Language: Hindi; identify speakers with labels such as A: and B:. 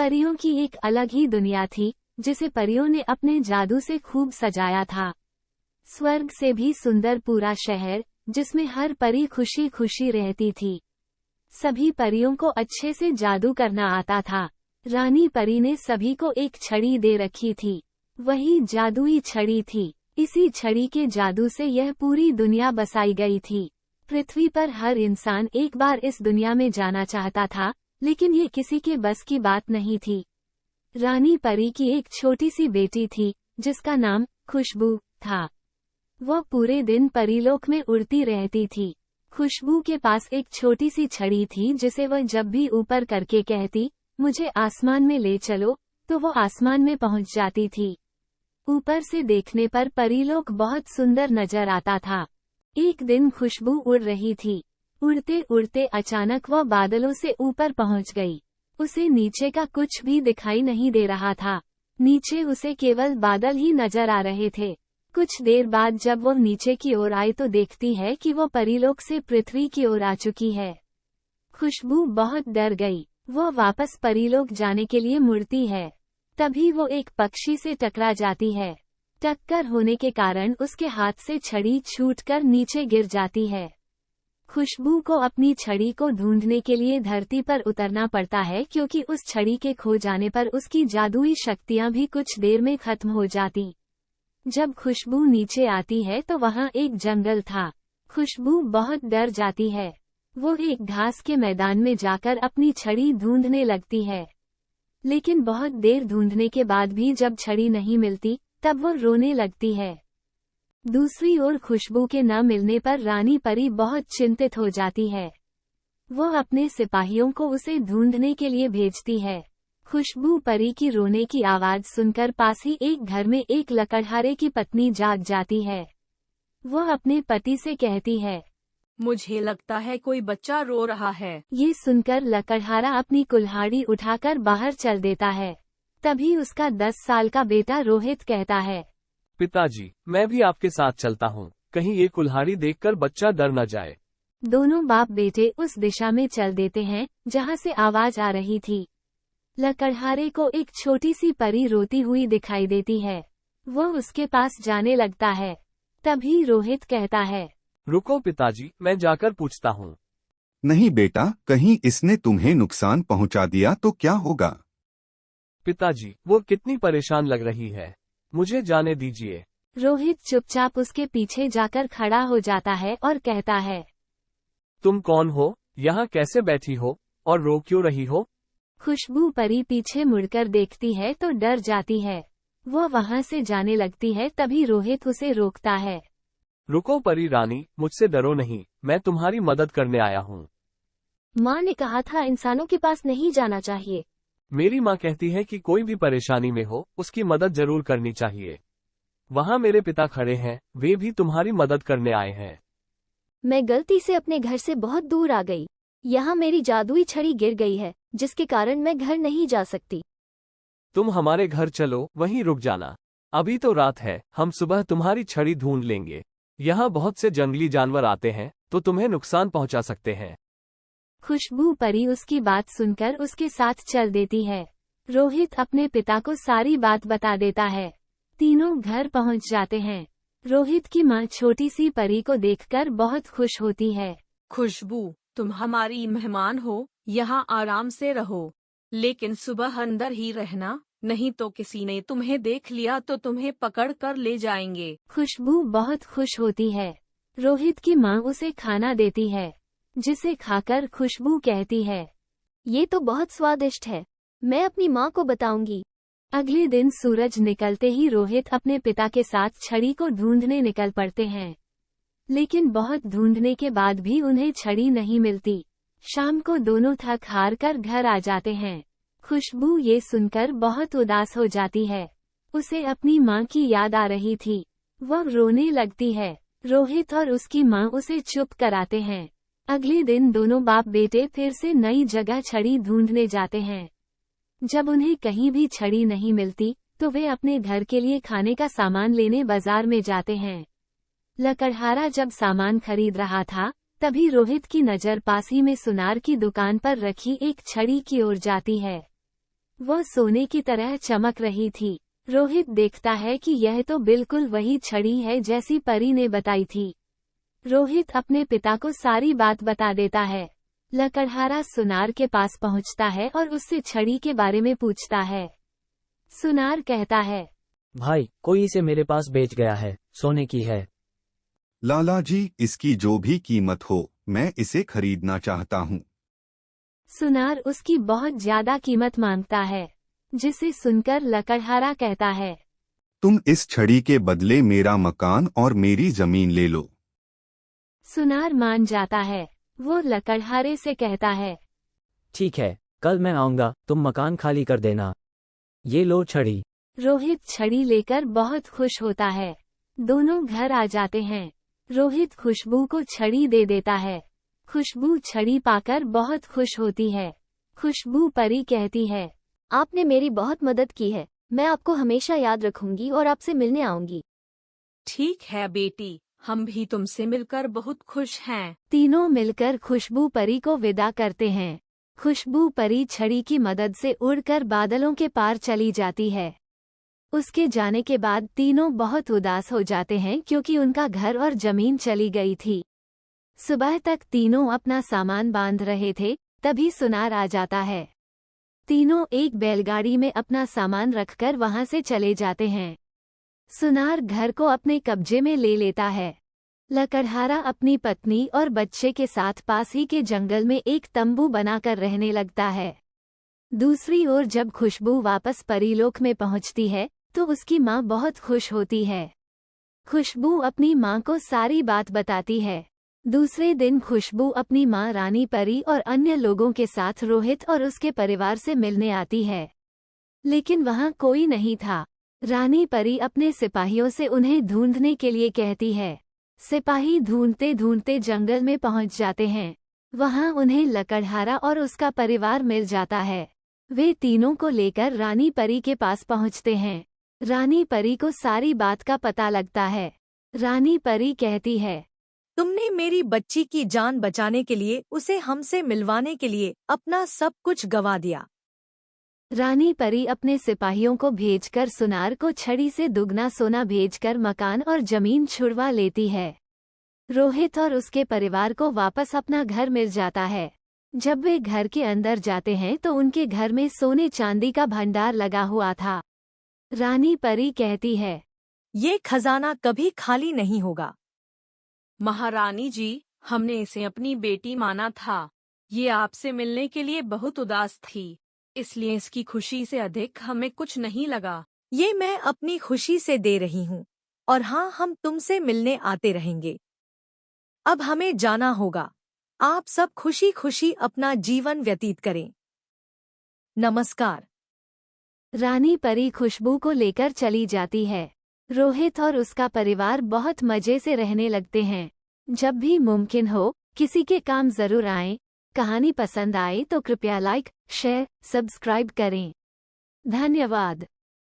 A: परियों की एक अलग ही दुनिया थी, जिसे परियों ने अपने जादू से खूब सजाया था। स्वर्ग से भी सुंदर पूरा शहर, जिसमें हर परी खुशी खुशी रहती थी। सभी परियों को अच्छे से जादू करना आता था। रानी परी ने सभी को एक छड़ी दे रखी थी। वही जादुई छड़ी थी। इसी छड़ी के जादू से यह पूरी दुनिया बसाई गई थी। पृथ्वी पर हर इंसान एक बार इस दुनिया में जाना चाहता था, लेकिन ये किसी के बस की बात नहीं थी। रानी परी की एक छोटी सी बेटी थी, जिसका नाम खुशबू था। वह पूरे दिन परीलोक में उड़ती रहती थी। खुशबू के पास एक छोटी सी छड़ी थी, जिसे वह जब भी ऊपर करके कहती, मुझे आसमान में ले चलो, तो वो आसमान में पहुंच जाती थी। ऊपर से देखने पर परीलोक बहुत सुंदर नजर आता था। एक दिन खुशबू उड़ रही थी। उड़ते उड़ते अचानक वह बादलों से ऊपर पहुंच गई। उसे नीचे का कुछ भी दिखाई नहीं दे रहा था। नीचे उसे केवल बादल ही नजर आ रहे थे। कुछ देर बाद जब वह नीचे की ओर आई तो देखती है कि वह परीलोक से पृथ्वी की ओर आ चुकी है। खुशबू बहुत डर गई। वह वापस परीलोक जाने के लिए मुड़ती है। तभी वो एक पक्षी से टकरा जाती है। टक्कर होने के कारण उसके हाथ से छड़ी छूटकर नीचे गिर जाती है। खुशबू को अपनी छड़ी को ढूंढने के लिए धरती पर उतरना पड़ता है, क्योंकि उस छड़ी के खो जाने पर उसकी जादुई शक्तियां भी कुछ देर में खत्म हो जाती। जब खुशबू नीचे आती है तो वहां एक जंगल था। खुशबू बहुत डर जाती है। वो एक घास के मैदान में जाकर अपनी छड़ी ढूंढने लगती है। लेकिन बहुत देर ढूंढने के बाद भी जब छड़ी नहीं मिलती, तब वो रोने लगती है। दूसरी ओर खुशबू के न मिलने पर रानी परी बहुत चिंतित हो जाती है। वो अपने सिपाहियों को उसे ढूंढने के लिए भेजती है। खुशबू परी की रोने की आवाज सुनकर पास ही एक घर में एक लकड़हारे की पत्नी जाग जाती है। वो अपने पति से कहती है,
B: मुझे लगता है कोई बच्चा रो रहा है।
A: ये सुनकर लकड़हारा अपनी कुल्हाड़ी उठाकर बाहर चल देता है। तभी उसका 10 साल का बेटा रोहित कहता है,
C: पिताजी, मैं भी आपके साथ चलता हूँ। कहीं ये कुल्हाड़ी देखकर बच्चा डर न जाए।
A: दोनों बाप बेटे उस दिशा में चल देते हैं जहाँ से आवाज आ रही थी। लकड़हारे को एक छोटी सी परी रोती हुई दिखाई देती है। वो उसके पास जाने लगता है। तभी रोहित कहता है,
C: रुको पिताजी, मैं जाकर पूछता हूँ।
D: नहीं बेटा, कहीं इसने तुम्हें नुकसान पहुंचा दिया तो क्या होगा?
C: पिताजी, वो कितनी परेशान लग रही है, मुझे जाने दीजिए।
A: रोहित चुपचाप उसके पीछे जाकर खड़ा हो जाता है और कहता है,
C: तुम कौन हो, यहाँ कैसे बैठी हो और रो क्यों रही हो?
A: खुशबू परी पीछे मुड़कर देखती है तो डर जाती है। वो वहाँ से जाने लगती है। तभी रोहित उसे रोकता है।
C: रुको परी रानी, मुझसे डरो नहीं, मैं तुम्हारी मदद करने आया हूँ।
A: माँ ने कहा था इंसानों के पास नहीं जाना चाहिए।
C: मेरी माँ कहती है कि कोई भी परेशानी में हो, उसकी मदद जरूर करनी चाहिए। वहाँ मेरे पिता खड़े हैं, वे भी तुम्हारी मदद करने आए हैं।
E: मैं गलती से अपने घर से बहुत दूर आ गई। यहाँ मेरी जादुई छड़ी गिर गई है, जिसके कारण मैं घर नहीं जा सकती।
C: तुम हमारे घर चलो, वहीं रुक जाना। अभी तो रात है, हम सुबह तुम्हारी छड़ी ढूंढ लेंगे। यहाँ बहुत से जंगली जानवर आते हैं, तो तुम्हें नुकसान पहुँचा सकते हैं।
A: खुशबू परी उसकी बात सुनकर उसके साथ चल देती है। रोहित अपने पिता को सारी बात बता देता है। तीनों घर पहुँच जाते हैं। रोहित की माँ छोटी सी परी को देखकर बहुत खुश होती है।
B: खुशबू, तुम हमारी मेहमान हो, यहाँ आराम से रहो, लेकिन सुबह अंदर ही रहना, नहीं तो किसी ने तुम्हें देख लिया तो तुम्हें पकड़ कर ले जाएंगे।
A: खुशबू बहुत खुश होती है। रोहित की माँ उसे खाना देती है, जिसे खाकर खुशबू कहती है,
E: ये तो बहुत स्वादिष्ट है, मैं अपनी माँ को बताऊंगी।
A: अगले दिन सूरज निकलते ही रोहित अपने पिता के साथ छड़ी को ढूंढने निकल पड़ते हैं। लेकिन बहुत ढूंढने के बाद भी उन्हें छड़ी नहीं मिलती। शाम को दोनों थक हार कर घर आ जाते हैं। खुशबू ये सुनकर बहुत उदास हो जाती है। उसे अपनी माँ की याद आ रही थी। वह रोने लगती है। रोहित और उसकी माँ उसे चुप कराते हैं। अगले दिन दोनों बाप बेटे फिर से नई जगह छड़ी ढूंढने जाते हैं। जब उन्हें कहीं भी छड़ी नहीं मिलती, तो वे अपने घर के लिए खाने का सामान लेने बाजार में जाते हैं। लकड़हारा जब सामान खरीद रहा था, तभी रोहित की नज़र पास ही में सुनार की दुकान पर रखी एक छड़ी की ओर जाती है। वो सोने की तरह चमक रही थी। रोहित देखता है कि यह तो बिल्कुल वही छड़ी है जैसी परी ने बताई थी। रोहित अपने पिता को सारी बात बता देता है। लकड़हारा सुनार के पास पहुंचता है और उससे छड़ी के बारे में पूछता है। सुनार कहता है,
F: भाई, कोई इसे मेरे पास बेच गया है, सोने की है।
D: लाला जी, इसकी जो भी कीमत हो, मैं इसे खरीदना चाहता हूँ।
A: सुनार उसकी बहुत ज्यादा कीमत मांगता है, जिसे सुनकर लकड़हारा कहता है,
D: तुम इस छड़ी के बदले मेरा मकान और मेरी जमीन ले लो।
A: सुनार मान जाता है। वो लकड़हारे से कहता है,
F: ठीक है, कल मैं आऊंगा, तुम मकान खाली कर देना। ये लो छड़ी।
A: रोहित छड़ी लेकर बहुत खुश होता है। दोनों घर आ जाते हैं। रोहित खुशबू को छड़ी दे देता है। खुशबू छड़ी पाकर बहुत खुश होती है। खुशबू परी कहती है,
E: आपने मेरी बहुत मदद की है। मैं आपको हमेशा याद रखूंगी और आपसे मिलने आऊंगी।
B: ठीक है बेटी, हम भी तुमसे मिलकर बहुत खुश हैं।
A: तीनों मिलकर खुशबू परी को विदा करते हैं। खुशबू परी छड़ी की मदद से उड़कर बादलों के पार चली जाती है। उसके जाने के बाद तीनों बहुत उदास हो जाते हैं क्योंकि उनका घर और जमीन चली गई थी। सुबह तक तीनों अपना सामान बांध रहे थे, तभी सुनार आ जाता है। तीनों एक बैलगाड़ी में अपना सामान रखकर वहां से चले जाते हैं। सुनार घर को अपने कब्जे में ले लेता है। लकड़हारा अपनी पत्नी और बच्चे के साथ पास ही के जंगल में एक तंबू बनाकर रहने लगता है। दूसरी ओर जब खुशबू वापस परीलोक में पहुंचती है तो उसकी माँ बहुत खुश होती है। खुशबू अपनी माँ को सारी बात बताती है। दूसरे दिन खुशबू अपनी माँ रानी परी और अन्य लोगों के साथ रोहित और उसके परिवार से मिलने आती है, लेकिन वहाँ कोई नहीं था। रानी परी अपने सिपाहियों से उन्हें ढूंढने के लिए कहती है। सिपाही ढूंढते ढूंढते जंगल में पहुंच जाते हैं। वहां उन्हें लकड़हारा और उसका परिवार मिल जाता है। वे तीनों को लेकर रानी परी के पास पहुंचते हैं। रानी परी को सारी बात का पता लगता है। रानी परी कहती है,
B: तुमने मेरी बच्ची की जान बचाने के लिए, उसे हमसे मिलवाने के लिए अपना सब कुछ गंवा दिया।
A: रानी परी अपने सिपाहियों को भेजकर सुनार को छड़ी से दुगना सोना भेजकर मकान और जमीन छुड़वा लेती है। रोहित और उसके परिवार को वापस अपना घर मिल जाता है। जब वे घर के अंदर जाते हैं तो उनके घर में सोने चांदी का भंडार लगा हुआ था। रानी परी कहती है,
B: ये खजाना कभी खाली नहीं होगा। महारानी जी, हमने इसे अपनी बेटी माना था। ये आपसे मिलने के लिए बहुत उदास थी, इसलिए इसकी खुशी से अधिक हमें कुछ नहीं लगा। ये मैं अपनी खुशी से दे रही हूँ, और हाँ, हम तुमसे मिलने आते रहेंगे। अब हमें जाना होगा। आप सब खुशी खुशी अपना जीवन व्यतीत करें। नमस्कार।
A: रानी परी खुशबू को लेकर चली जाती है। रोहित और उसका परिवार बहुत मजे से रहने लगते हैं। जब भी मुमकिन हो, किसी के काम जरूर आएं। कहानी पसंद आए तो कृपया लाइक, शेयर, सब्सक्राइब करें। धन्यवाद।